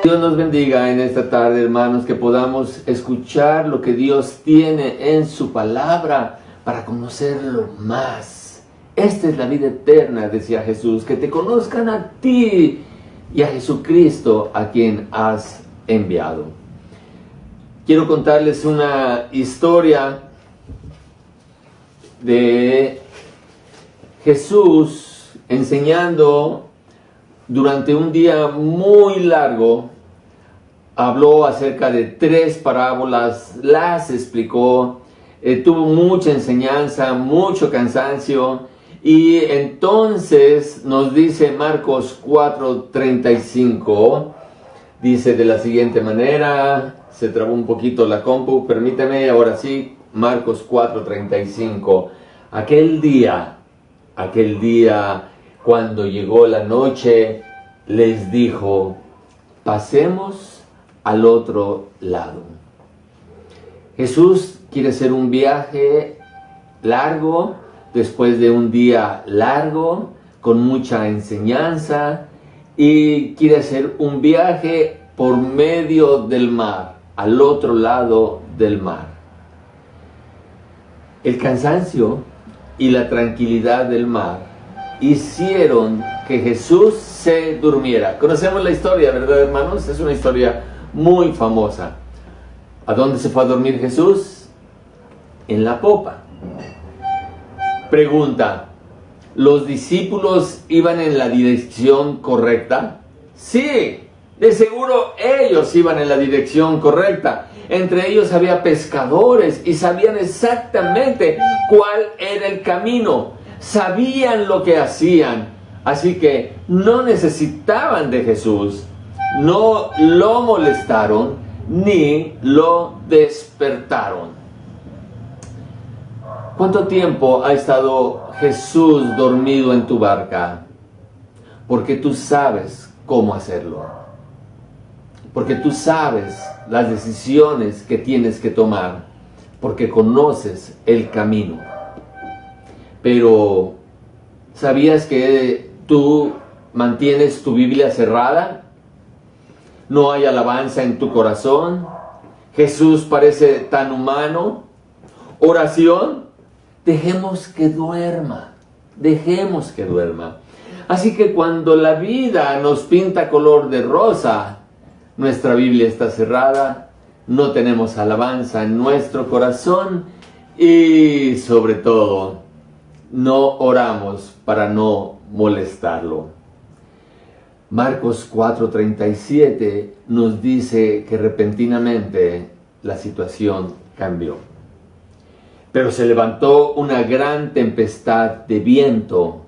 Dios nos bendiga en esta tarde, hermanos, que podamos escuchar lo que Dios tiene en su palabra para conocerlo más. Esta es la vida eterna, decía Jesús, que te conozcan a ti y a Jesucristo, a quien has enviado. Quiero contarles una historia de Jesús enseñando. Durante un día muy largo, habló acerca de 3 parábolas, las explicó, tuvo mucha enseñanza, mucho cansancio, y entonces nos dice Marcos 4:35, dice de la siguiente manera, se trabó un poquito la compu, permíteme, ahora sí, Marcos 4:35, aquel día, cuando llegó la noche, les dijo, pasemos al otro lado. Jesús quiere hacer un viaje largo, después de un día largo, con mucha enseñanza, y quiere hacer un viaje por medio del mar, al otro lado del mar. El cansancio y la tranquilidad del mar hicieron que Jesús se durmiera. Conocemos la historia, ¿verdad, hermanos? Es una historia muy famosa. ¿A dónde se fue a dormir Jesús? En la popa. Pregunta, ¿los discípulos iban en la dirección correcta? Sí, de seguro ellos iban en la dirección correcta. Entre ellos había pescadores y sabían exactamente cuál era el camino. Sabían lo que hacían, así que no necesitaban de Jesús, no lo molestaron ni lo despertaron. ¿Cuánto tiempo ha estado Jesús dormido en tu barca? Porque tú sabes cómo hacerlo, porque tú sabes las decisiones que tienes que tomar, porque conoces el camino. Pero, ¿sabías que tú mantienes tu Biblia cerrada? No hay alabanza en tu corazón. Jesús parece tan humano. Oración, dejemos que duerma. Así que cuando la vida nos pinta color de rosa, nuestra Biblia está cerrada, no tenemos alabanza en nuestro corazón y sobre todo, no oramos para no molestarlo. Marcos 4:37 nos dice que repentinamente la situación cambió. Pero se levantó una gran tempestad de viento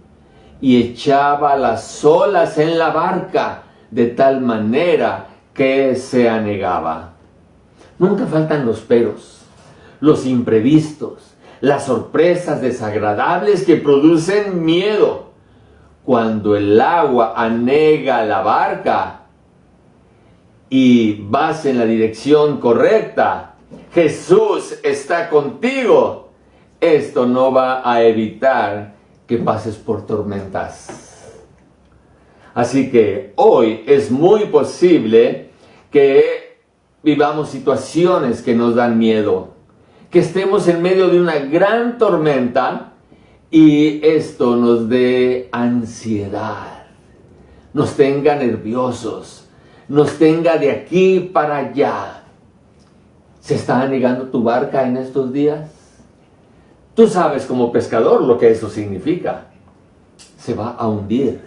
y echaba las olas en la barca de tal manera que se anegaba. Nunca faltan los peros, los imprevistos, las sorpresas desagradables que producen miedo. Cuando el agua anega la barca y vas en la dirección correcta, Jesús está contigo. Esto no va a evitar que pases por tormentas. Así que hoy es muy posible que vivamos situaciones que nos dan miedo, que estemos en medio de una gran tormenta y esto nos dé ansiedad, nos tenga nerviosos, nos tenga de aquí para allá. ¿Se está anegando tu barca en estos días? Tú sabes como pescador lo que eso significa. Se va a hundir.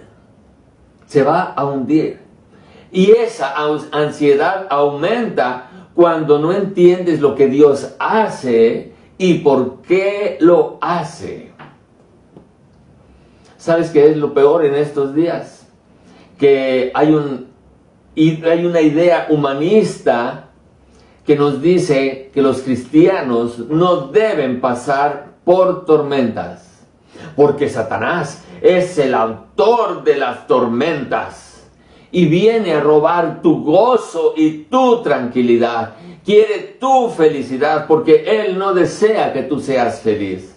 Y esa ansiedad aumenta cuando no entiendes lo que Dios hace y por qué lo hace. ¿Sabes qué es lo peor en estos días? Que hay una idea humanista que nos dice que los cristianos no deben pasar por tormentas, porque Satanás es el autor de las tormentas. Y viene a robar tu gozo y tu tranquilidad. Quiere tu felicidad porque Él no desea que tú seas feliz.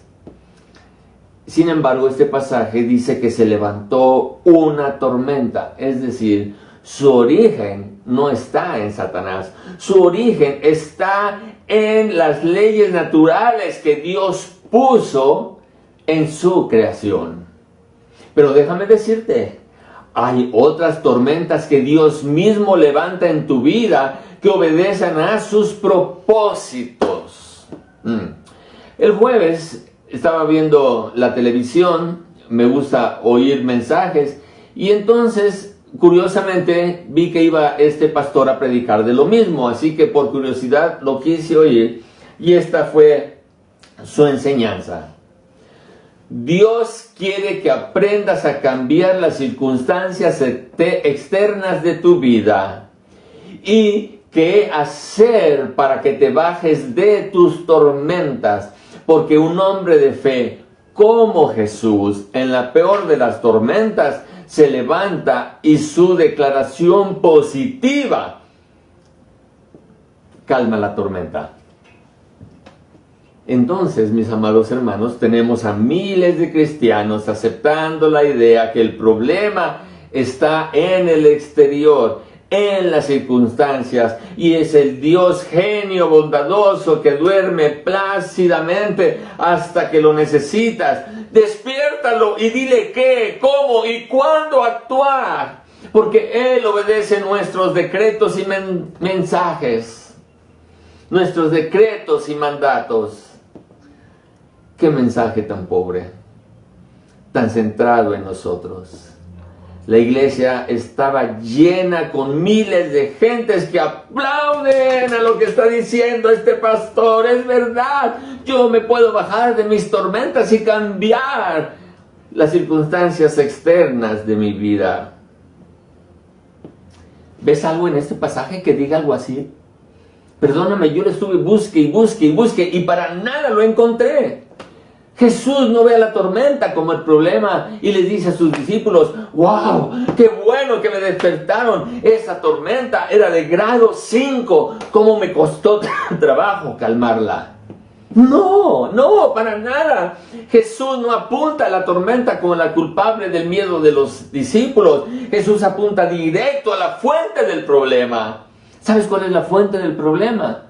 Sin embargo, este pasaje dice que se levantó una tormenta, es decir, Su origen no está en Satanás. Su origen está en las leyes naturales que Dios puso en su creación. Pero déjame decirte, hay otras tormentas que Dios mismo levanta en tu vida que obedecen a sus propósitos. El jueves estaba viendo la televisión, me gusta oír mensajes, y entonces curiosamente vi que iba este pastor a predicar de lo mismo, así que por curiosidad lo quise oír, y esta fue su enseñanza. Dios quiere que aprendas a cambiar las circunstancias externas de tu vida y qué hacer para que te bajes de tus tormentas, porque un hombre de fe como Jesús en la peor de las tormentas se levanta y su declaración positiva calma la tormenta. Entonces, mis amados hermanos, tenemos a miles de cristianos aceptando la idea que el problema está en el exterior, en las circunstancias, y es el Dios genio bondadoso que duerme plácidamente hasta que lo necesitas. Despiértalo y dile qué, cómo y cuándo actuar, porque Él obedece nuestros decretos y mensajes, nuestros decretos y mandatos. Qué mensaje tan pobre, tan centrado en nosotros. La iglesia estaba llena con miles de gentes que aplauden a lo que está diciendo este pastor. Es verdad, yo me puedo bajar de mis tormentas y cambiar las circunstancias externas de mi vida. ¿Ves algo en este pasaje que diga algo así? Perdóname, yo le estuve busque y para nada lo encontré. Jesús no ve a la tormenta como el problema y les dice a sus discípulos: ¡wow! ¡Qué bueno que me despertaron! Esa tormenta era de grado 5. ¿Cómo me costó trabajo calmarla? No, para nada. Jesús no apunta a la tormenta como la culpable del miedo de los discípulos. Jesús apunta directo a la fuente del problema. ¿Sabes cuál es la fuente del problema?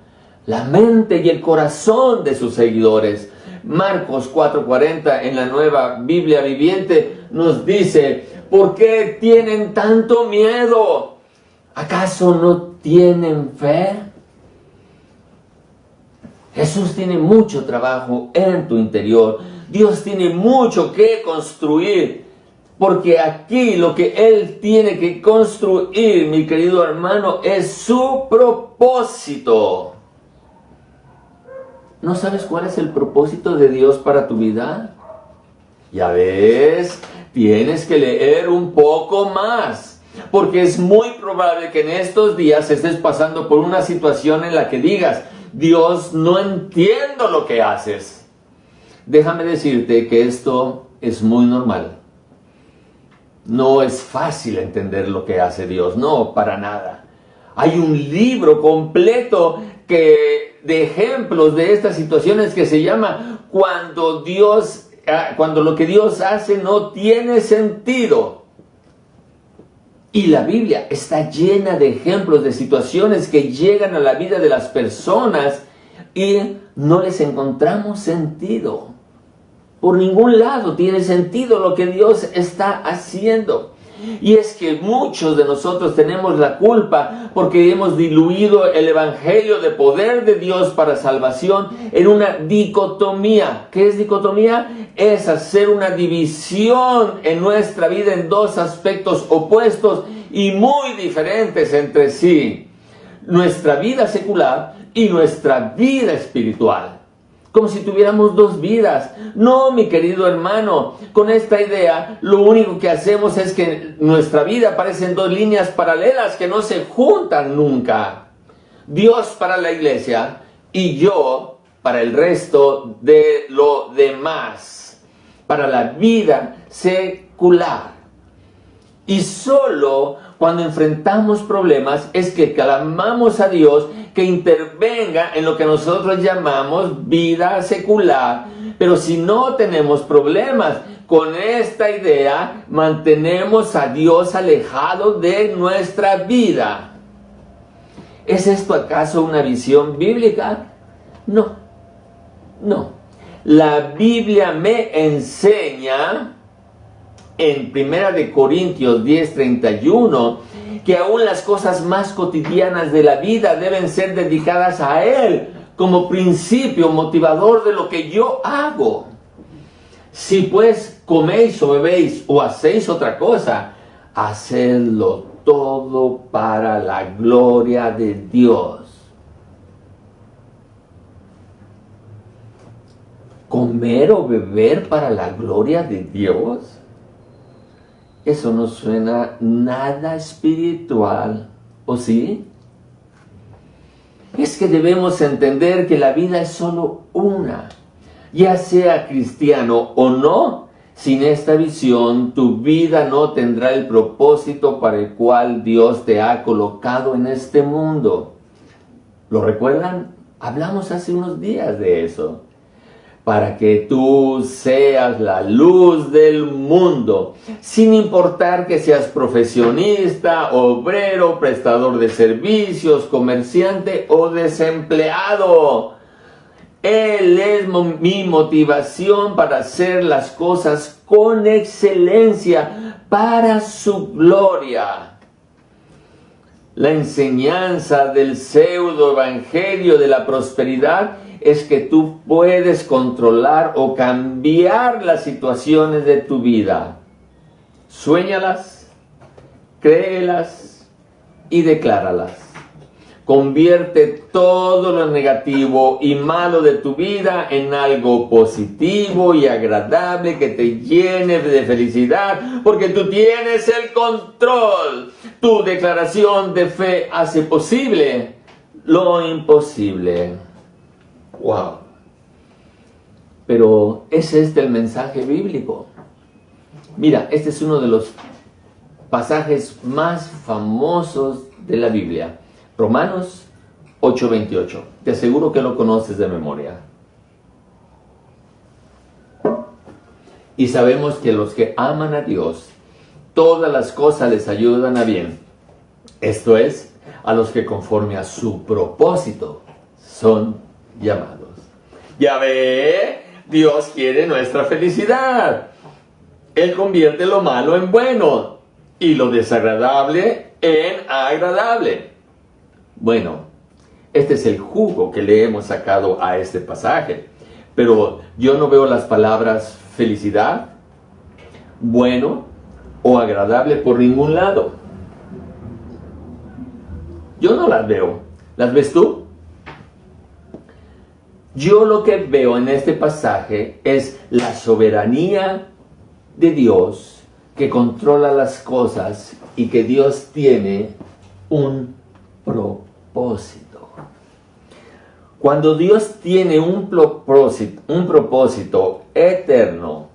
La mente y el corazón de sus seguidores. Marcos 4:40 en la Nueva Biblia Viviente nos dice: ¿por qué tienen tanto miedo? ¿Acaso no tienen fe? Jesús tiene mucho trabajo en tu interior. Dios tiene mucho que construir, porque aquí lo que Él tiene que construir, mi querido hermano, es su propósito. ¿No sabes cuál es el propósito de Dios para tu vida? Ya ves, tienes que leer un poco más, porque es muy probable que en estos días estés pasando por una situación en la que digas: Dios, no entiendo lo que haces. Déjame decirte que esto es muy normal. No es fácil entender lo que hace Dios, no, para nada. Hay un libro completo de ejemplos de estas situaciones que se llama cuando lo que Dios hace no tiene sentido. Y la Biblia está llena de ejemplos de situaciones que llegan a la vida de las personas y no les encontramos sentido. Por ningún lado tiene sentido lo que Dios está haciendo. Y es que muchos de nosotros tenemos la culpa porque hemos diluido el evangelio de poder de Dios para salvación en una dicotomía. ¿Qué es dicotomía? Es hacer una división en nuestra vida en dos aspectos opuestos y muy diferentes entre sí: nuestra vida secular y nuestra vida espiritual. Como si tuviéramos dos vidas. No, mi querido hermano, con esta idea lo único que hacemos es que nuestra vida aparece en dos líneas paralelas que no se juntan nunca. Dios para la iglesia y yo para el resto de lo demás, para la vida secular. Y solo cuando enfrentamos problemas es que clamamos a Dios que intervenga en lo que nosotros llamamos vida secular, Pero si no tenemos problemas con esta idea, mantenemos a Dios alejado de nuestra vida. ¿Es esto acaso una visión bíblica? No, no. La Biblia me enseña en 1 Corintios 10:31 que aún las cosas más cotidianas de la vida deben ser dedicadas a Él como principio motivador de lo que yo hago. Si pues coméis o bebéis o hacéis otra cosa, hacedlo todo para la gloria de Dios. ¿Comer o beber para la gloria de Dios? Eso no suena nada espiritual, ¿o sí? Es que debemos entender que la vida es solo una. Ya sea cristiano o no, sin esta visión, tu vida no tendrá el propósito para el cual Dios te ha colocado en este mundo. ¿Lo recuerdan? Hablamos hace unos días de eso. Para que tú seas la luz del mundo, sin importar que seas profesionista, obrero, prestador de servicios, comerciante o desempleado. Él es mi motivación para hacer las cosas con excelencia para su gloria. La enseñanza del pseudo evangelio de la prosperidad es que tú puedes controlar o cambiar las situaciones de tu vida. Suéñalas, créelas y decláralas. Convierte todo lo negativo y malo de tu vida en algo positivo y agradable que te llene de felicidad, porque tú tienes el control. Tu declaración de fe hace posible lo imposible. Wow. Pero ¿es este el mensaje bíblico? Mira, este es uno de los pasajes más famosos de la Biblia. Romanos 8:28. Te aseguro que lo conoces de memoria. Y sabemos que los que aman a Dios, todas las cosas les ayudan a bien. Esto es, a los que conforme a su propósito son llamados. Ya ve, Dios quiere nuestra felicidad. Él convierte lo malo en bueno y lo desagradable en agradable. Bueno, este es el jugo que le hemos sacado a este pasaje. Pero yo no veo las palabras felicidad, bueno o agradable por ningún lado. Yo no las veo. ¿Las ves tú? Yo lo que veo en este pasaje es la soberanía de Dios que controla las cosas y que Dios tiene un propósito. Cuando Dios tiene un propósito eterno,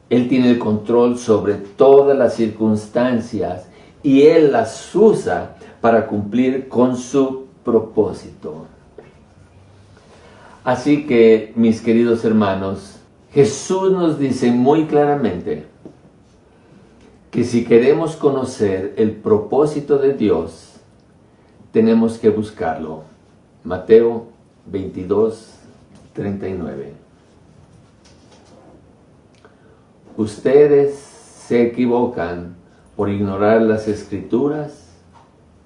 Él tiene el control sobre todas las circunstancias y Él las usa para cumplir con su propósito. Así que, mis queridos hermanos, Jesús nos dice muy claramente que si queremos conocer el propósito de Dios, tenemos que buscarlo. Mateo 22:39. Ustedes se equivocan por ignorar las Escrituras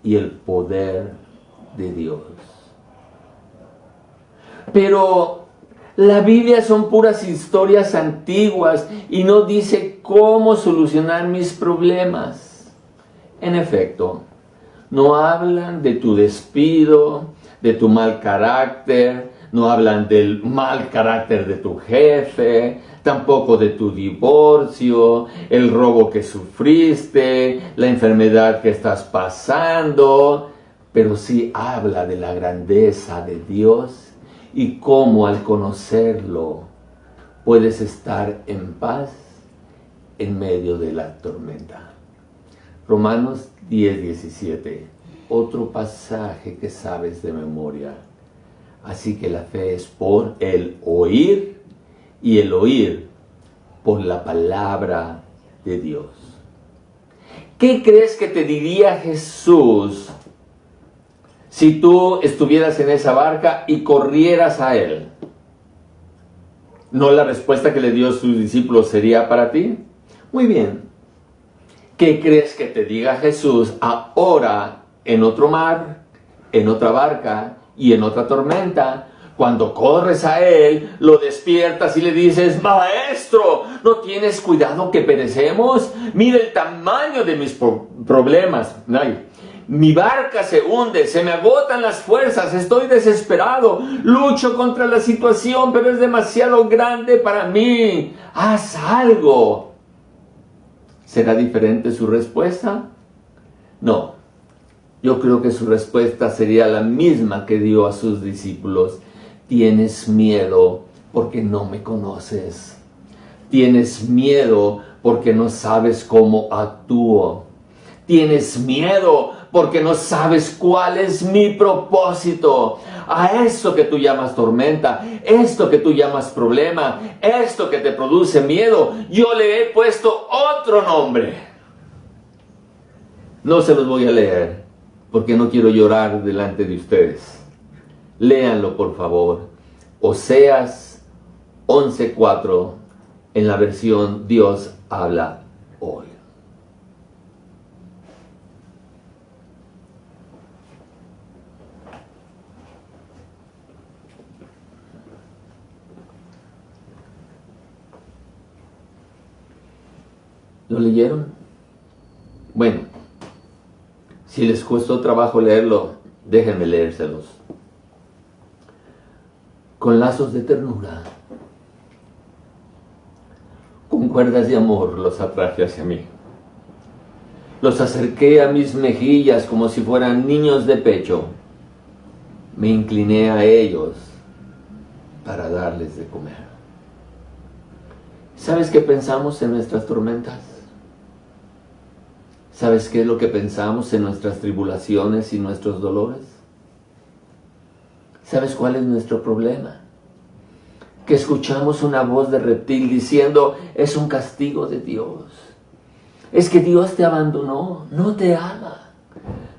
y el poder de Dios. Pero la Biblia son puras historias antiguas y no dice cómo solucionar mis problemas. En efecto, no hablan de tu despido, de tu mal carácter, no hablan del mal carácter de tu jefe, tampoco de tu divorcio, el robo que sufriste, la enfermedad que estás pasando, pero sí habla de la grandeza de Dios y cómo al conocerlo puedes estar en paz en medio de la tormenta. Romanos 10:17, otro pasaje que sabes de memoria. Así que la fe es por el oír y el oír por la palabra de Dios. ¿Qué crees que te diría Jesús si tú estuvieras en esa barca y corrieras a Él? ¿No la respuesta que le dio a sus discípulos sería para ti? Muy bien. ¿Qué crees que te diga Jesús ahora en otro mar, en otra barca y en otra tormenta? Cuando corres a Él, lo despiertas y le dices: Maestro, ¿no tienes cuidado que perecemos? Mira el tamaño de mis problemas. Ay, mi barca se hunde, se me agotan las fuerzas, estoy desesperado, lucho contra la situación, pero es demasiado grande para mí. Haz algo. ¿Será diferente su respuesta? No. Yo creo que su respuesta sería la misma que dio a sus discípulos. Tienes miedo porque no me conoces. Tienes miedo porque no sabes cómo actúo. Tienes miedo porque no sabes cuál es mi propósito. A esto que tú llamas tormenta, esto que tú llamas problema, esto que te produce miedo, yo le he puesto otro nombre. No se los voy a leer porque no quiero llorar delante de ustedes. Léanlo, por favor. Oseas 11:4 en la versión Dios habla hoy. ¿Lo leyeron? Bueno, si les costó trabajo leerlo, déjenme leérselos. Con lazos de ternura, con cuerdas de amor los atraje hacia mí. Los acerqué a mis mejillas como si fueran niños de pecho. Me incliné a ellos para darles de comer. ¿Sabes qué pensamos en nuestras tormentas? ¿Sabes qué es lo que pensamos en nuestras tribulaciones y nuestros dolores? ¿Sabes cuál es nuestro problema? Que escuchamos una voz de reptil diciendo: es un castigo de Dios. Es que Dios te abandonó, no te ama,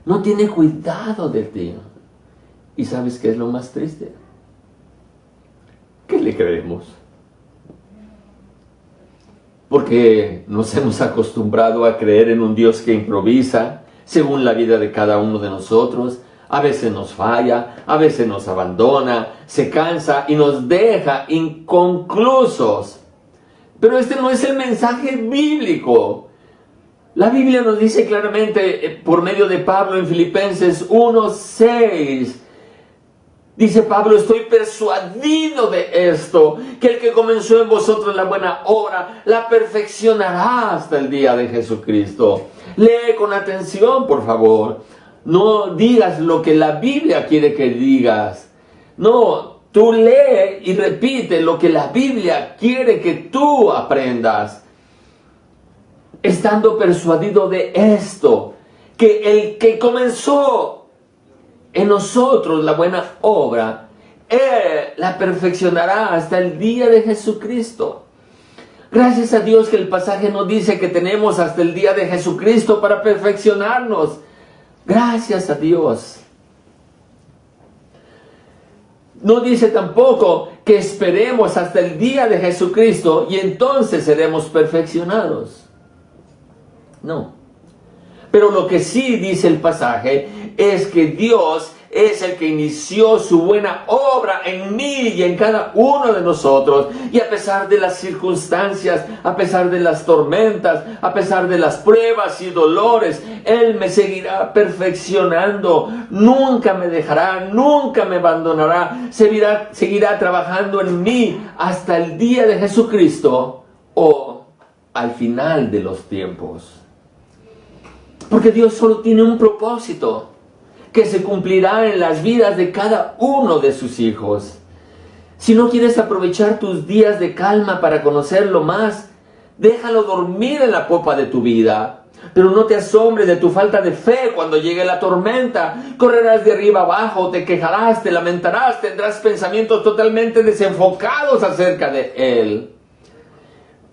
no tiene cuidado de ti. ¿Y sabes qué es lo más triste? ¿Qué le creemos? Porque nos hemos acostumbrado a creer en un Dios que improvisa según la vida de cada uno de nosotros. A veces nos falla, a veces nos abandona, se cansa y nos deja inconclusos. Pero este no es el mensaje bíblico. La Biblia nos dice claramente por medio de Pablo en Filipenses 1:6. Dice Pablo: estoy persuadido de esto, que el que comenzó en vosotros la buena obra, la perfeccionará hasta el día de Jesucristo. Lee con atención, por favor. No digas lo que la Biblia quiere que digas. No, tú lee y repite lo que la Biblia quiere que tú aprendas. Estando persuadido de esto, que el que comenzó en nosotros la buena obra, Él la perfeccionará hasta el día de Jesucristo. Gracias a Dios que el pasaje nos dice que tenemos hasta el día de Jesucristo para perfeccionarnos. Gracias a Dios. No dice tampoco que esperemos hasta el día de Jesucristo y entonces seremos perfeccionados. No. Pero lo que sí dice el pasaje es que Dios es el que inició su buena obra en mí y en cada uno de nosotros. Y a pesar de las circunstancias, a pesar de las tormentas, a pesar de las pruebas y dolores, Él me seguirá perfeccionando. Nunca me dejará, nunca me abandonará. Seguirá trabajando en mí hasta el día de Jesucristo o al final de los tiempos. Porque Dios solo tiene un propósito, que se cumplirá en las vidas de cada uno de sus hijos. Si no quieres aprovechar tus días de calma para conocerlo más, déjalo dormir en la popa de tu vida. Pero no te asombres de tu falta de fe cuando llegue la tormenta. Correrás de arriba abajo, te quejarás, te lamentarás, tendrás pensamientos totalmente desenfocados acerca de Él.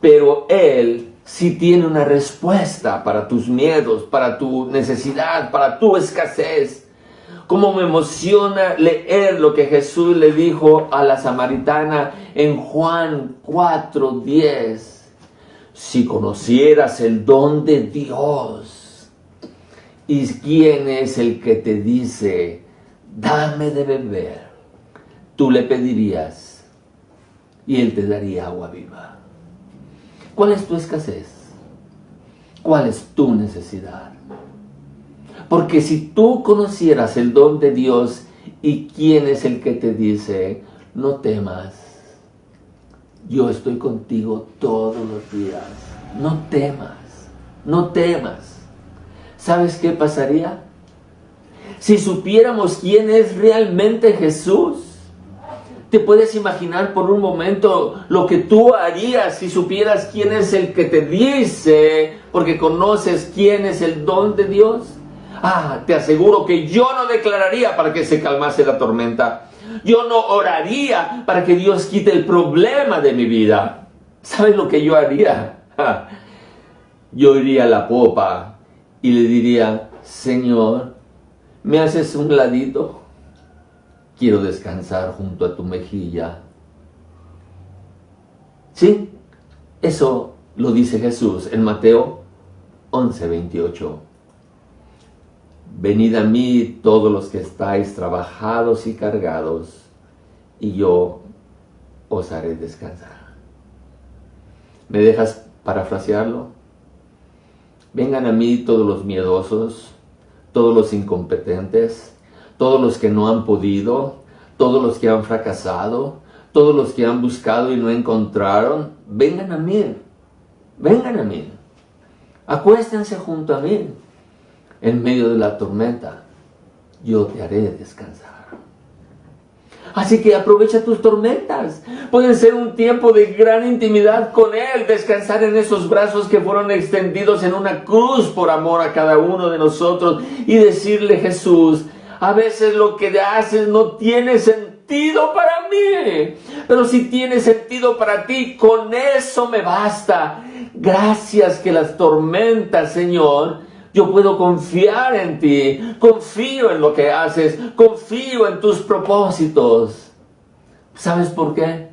Pero Él sí tiene una respuesta para tus miedos, para tu necesidad, para tu escasez. Cómo me emociona leer lo que Jesús le dijo a la samaritana en Juan 4:10. Si conocieras el don de Dios y quién es el que te dice, dame de beber, tú le pedirías y Él te daría agua viva. ¿Cuál es tu escasez? ¿Cuál es tu necesidad? Porque si tú conocieras el don de Dios y quién es el que te dice, no temas, yo estoy contigo todos los días, no temas, no temas. ¿Sabes qué pasaría? Si supiéramos quién es realmente Jesús, ¿te puedes imaginar por un momento lo que tú harías si supieras quién es el que te dice, porque conoces quién es el don de Dios? Te aseguro que yo no declararía para que se calmase la tormenta. Yo no oraría para que Dios quite el problema de mi vida. ¿Sabes lo que yo haría? Yo iría a la popa y le diría, Señor, ¿me haces un ladito? Quiero descansar junto a tu mejilla. Sí, eso lo dice Jesús en Mateo 11:28. Venid a mí todos los que estáis trabajados y cargados, y yo os haré descansar. ¿Me dejas parafrasearlo? Vengan a mí todos los miedosos, todos los incompetentes, todos los que no han podido, todos los que han fracasado, todos los que han buscado y no encontraron. Vengan a mí, acuéstense junto a mí. En medio de la tormenta, yo te haré descansar. Así que aprovecha tus tormentas. Pueden ser un tiempo de gran intimidad con Él, descansar en esos brazos que fueron extendidos en una cruz por amor a cada uno de nosotros y decirle, Jesús, a veces lo que haces no tiene sentido para mí, pero si tiene sentido para ti, con eso me basta. Gracias que las tormentas, Señor, yo puedo confiar en ti, confío en lo que haces, confío en tus propósitos. ¿Sabes por qué?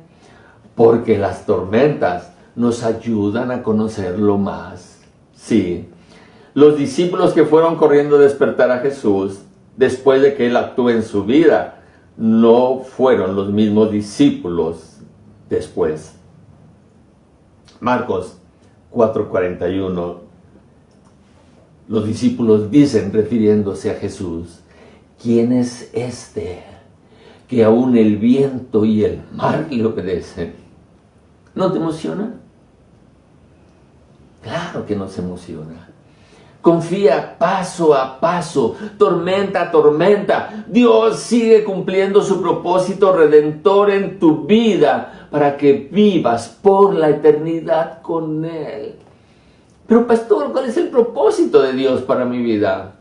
Porque las tormentas nos ayudan a conocerlo más. Sí, los discípulos que fueron corriendo a despertar a Jesús después de que Él actúe en su vida, no fueron los mismos discípulos después. Marcos 4:41. Los discípulos dicen, refiriéndose a Jesús, ¿quién es este que aún el viento y el mar le obedecen? ¿No te emociona? Claro que nos emociona. Confía paso a paso, tormenta a tormenta. Dios sigue cumpliendo su propósito redentor en tu vida para que vivas por la eternidad con Él. Pero pastor, ¿cuál es el propósito de Dios para mi vida?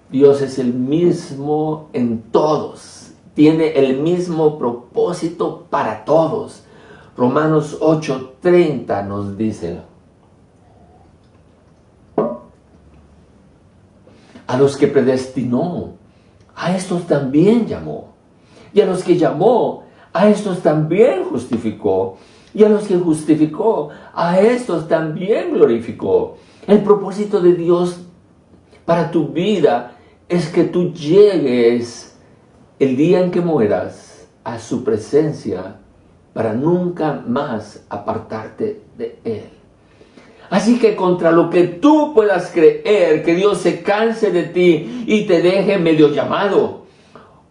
Dios es el mismo en todos. Tiene el mismo propósito para todos. Romanos 8:30 nos dice, a los que predestinó, a estos también llamó. Y a los que llamó, a estos también justificó. Y a los que justificó, a estos también glorificó. El propósito de Dios para tu vida es que tú llegues el día en que mueras a su presencia para nunca más apartarte de Él. Así que contra lo que tú puedas creer que Dios se canse de ti y te deje medio llamado,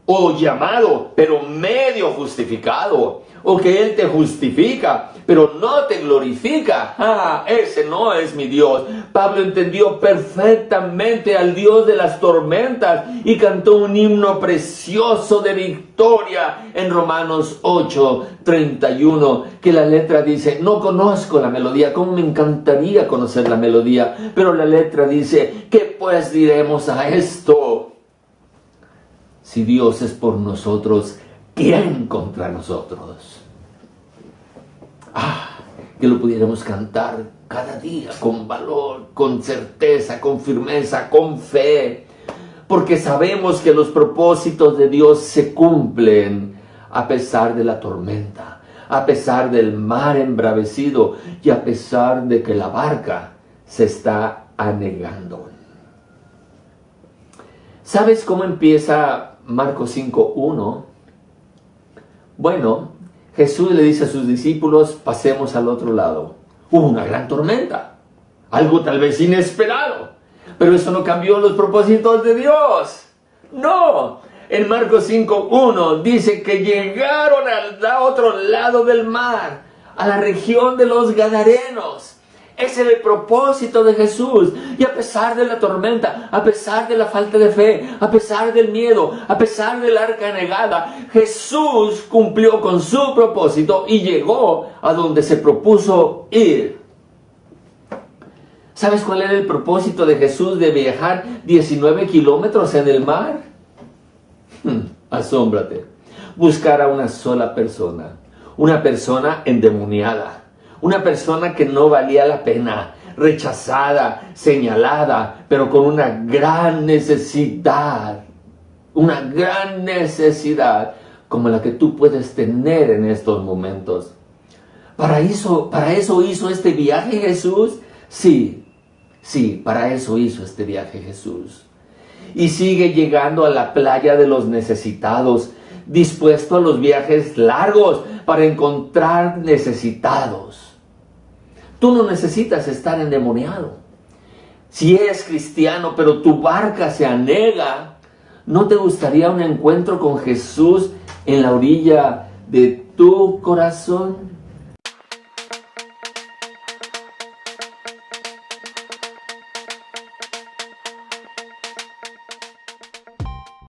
o llamado pero medio justificado, o que Él te justifica, pero no te glorifica. Ese no es mi Dios. Pablo entendió perfectamente al Dios de las tormentas y cantó un himno precioso de victoria en Romanos 8:31, que la letra dice, no conozco la melodía, como me encantaría conocer la melodía, pero la letra dice, ¿qué pues diremos a esto? Si Dios es por nosotros, ¿quién contra nosotros? Que lo pudiéramos cantar cada día con valor, con certeza, con firmeza, con fe, porque sabemos que los propósitos de Dios se cumplen a pesar de la tormenta, a pesar del mar embravecido y a pesar de que la barca se está anegando. ¿Sabes cómo empieza Marcos 5:1? Bueno, Jesús le dice a sus discípulos, pasemos al otro lado. Hubo una gran tormenta, algo tal vez inesperado, pero eso no cambió los propósitos de Dios. No, en Marcos 5:1 dice que llegaron al otro lado del mar, a la región de los Gadarenos. Ese era el propósito de Jesús. Y a pesar de la tormenta, a pesar de la falta de fe, a pesar del miedo, a pesar del arca anegada, Jesús cumplió con su propósito y llegó a donde se propuso ir. ¿Sabes cuál era el propósito de Jesús de viajar 19 kilómetros en el mar? Asómbrate. Buscar a una sola persona. Una persona endemoniada. Una persona que no valía la pena, rechazada, señalada, pero con una gran necesidad como la que tú puedes tener en estos momentos. ¿Para eso hizo este viaje Jesús? Sí, para eso hizo este viaje Jesús. Y sigue llegando a la playa de los necesitados, dispuesto a los viajes largos para encontrar necesitados. Tú no necesitas estar endemoniado. Si eres cristiano, pero tu barca se anega, ¿no te gustaría un encuentro con Jesús en la orilla de tu corazón?